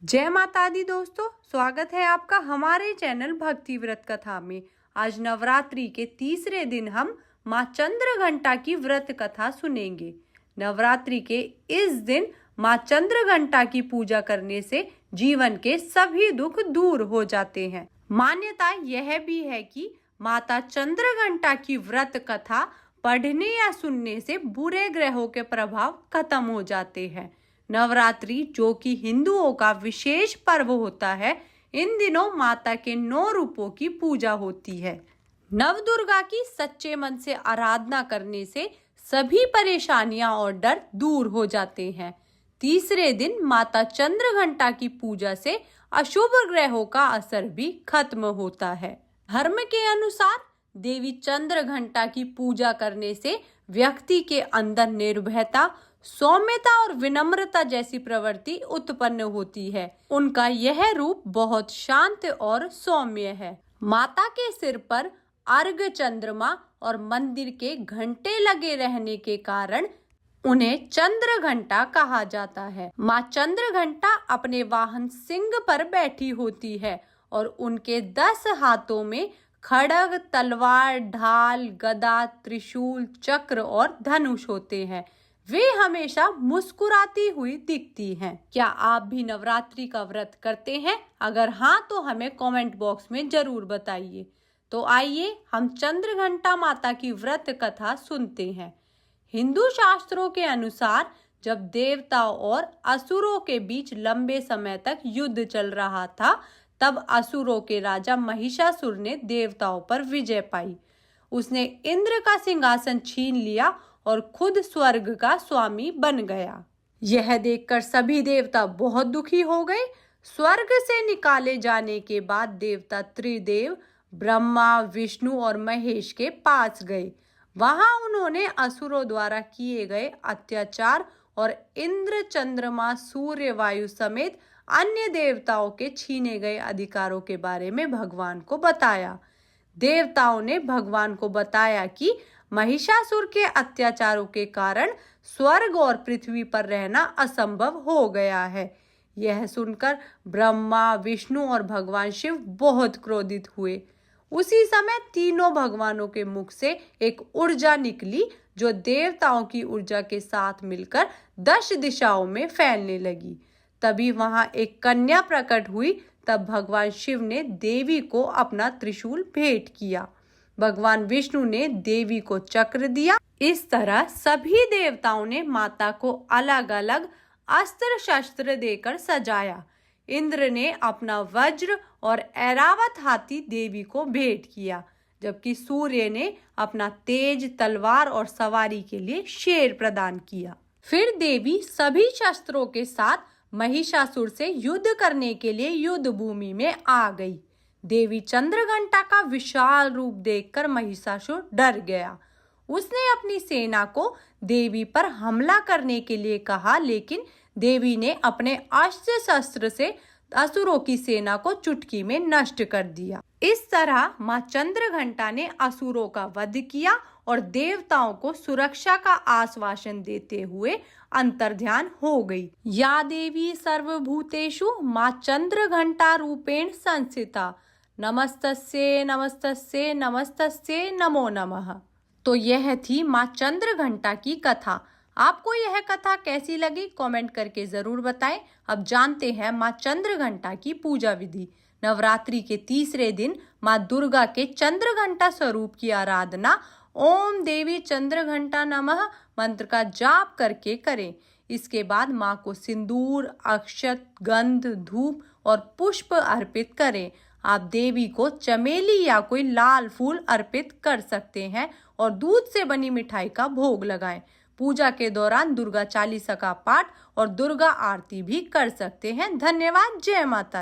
जय माता दी दोस्तों, स्वागत है आपका हमारे चैनल भक्ति व्रत कथा में। आज नवरात्रि के तीसरे दिन हम माँ चंद्रघंटा की व्रत कथा सुनेंगे। नवरात्रि के इस दिन माँ चंद्रघंटा की पूजा करने से जीवन के सभी दुख दूर हो जाते हैं। मान्यता यह भी है कि माता चंद्रघंटा की व्रत कथा पढ़ने या सुनने से बुरे ग्रहों के प्रभाव खत्म हो जाते हैं। नवरात्रि, जो कि हिंदुओं का विशेष पर्व होता है, इन दिनों माता के 9 रूपों की पूजा होती है। नवदुर्गा की सच्चे मन से आराधना करने से सभी परेशानियां और डर दूर हो जाते हैं। तीसरे दिन माता चंद्रघंटा की पूजा से अशुभ ग्रहों का असर भी खत्म होता है। धर्म के अनुसार देवी चंद्रघंटा की पूजा करने से व्यक्ति के अंदर निर्भयता, सौम्यता और विनम्रता जैसी प्रवृत्ति उत्पन्न होती है। उनका यह रूप बहुत शांत और सौम्य है। माता के सिर पर अर्घ चंद्रमा और मंदिर के घंटे लगे रहने के कारण उन्हें चंद्रघंटा कहा जाता है। माँ चंद्रघंटा अपने वाहन सिंह पर बैठी होती है और उनके 10 हाथों में खड्ग, तलवार, ढाल, गदा, त्रिशूल, चक्र और धनुष होते हैं। वे हमेशा मुस्कुराती हुई दिखती हैं। क्या आप भी नवरात्रि का व्रत करते हैं? अगर हाँ, तो हमें कमेंट बॉक्स में जरूर बताइए। तो आइए हम चंद्रघंटा माता की व्रत कथा सुनते हैं। हिंदू शास्त्रों के अनुसार जब देवताओं और असुरों के बीच लंबे समय तक युद्ध चल रहा था, तब असुरों के राजा महिषासुर ने देवताओं पर विजय पाई। उसने इंद्र का सिंहासन छीन लिया और खुद स्वर्ग का स्वामी बन गया। यह देखकर सभी देवता बहुत दुखी हो गए। स्वर्ग से निकाले जाने के बाद देवता त्रिदेव ब्रह्मा, विष्णु और महेश के पास गए। वहां उन्होंने असुरों द्वारा किए गए अत्याचार और इंद्र, चंद्रमा, सूर्य, वायु समेत अन्य देवताओं के छीने गए अधिकारों के बारे में भगवान को बताया। देवताओं ने भगवान को बताया कि महिषासुर के अत्याचारों के कारण स्वर्ग और पृथ्वी पर रहना असंभव हो गया है। यह सुनकर ब्रह्मा, विष्णु और भगवान शिव बहुत क्रोधित हुए। उसी समय तीनों भगवानों के मुख से एक ऊर्जा निकली, जो देवताओं की ऊर्जा के साथ मिलकर 10 दिशाओं में फैलने लगी। तभी वहां एक कन्या प्रकट हुई। तब भगवान शिव ने देवी को अपना त्रिशूल भेंट किया। भगवान विष्णु ने देवी को चक्र दिया। इस तरह सभी देवताओं ने माता को अलग अलग अस्त्र शस्त्र देकर सजाया। इंद्र ने अपना वज्र और ऐरावत हाथी देवी को भेंट किया, जबकि सूर्य ने अपना तेज तलवार और सवारी के लिए शेर प्रदान किया। फिर देवी सभी शस्त्रों के साथ महिषासुर से युद्ध करने के लिए युद्ध भूमि में आ गई। देवी चंद्रघंटा का विशाल रूप देखकर महिषासुर डर गया। उसने अपनी सेना को देवी पर हमला करने के लिए कहा, लेकिन देवी ने अपने अस्त्र शस्त्र से असुरों की सेना को चुटकी में नष्ट कर दिया। इस तरह माँ चंद्रघंटा ने असुरों का वध किया और देवताओं को सुरक्षा का आश्वासन देते हुए अंतर्ध्यान हो गई। या देवी सर्वभूतेषु माँ चंद्रघंटा रूपेण संस्थिता, नमस्तस्ये नमस्तस्ये नमस्तस्ये नमो नमः। तो यह थी माँ चंद्रघंटा की कथा। आपको यह कथा कैसी लगी कमेंट करके जरूर बताएं। अब जानते हैं माँ चंद्रघंटा की पूजा विधि। नवरात्रि के तीसरे दिन माँ दुर्गा के चंद्रघंटा स्वरूप की आराधना ओम देवी चंद्रघंटा नमः मंत्र का जाप करके करें। इसके बाद माँ को सिंदूर, अक्षत, गंध, धूप और पुष्प अर्पित करें। आप देवी को चमेली या कोई लाल फूल अर्पित कर सकते हैं और दूध से बनी मिठाई का भोग लगाएं। पूजा के दौरान दुर्गा चालीसा का पाठ और दुर्गा आरती भी कर सकते हैं। धन्यवाद। जय माता।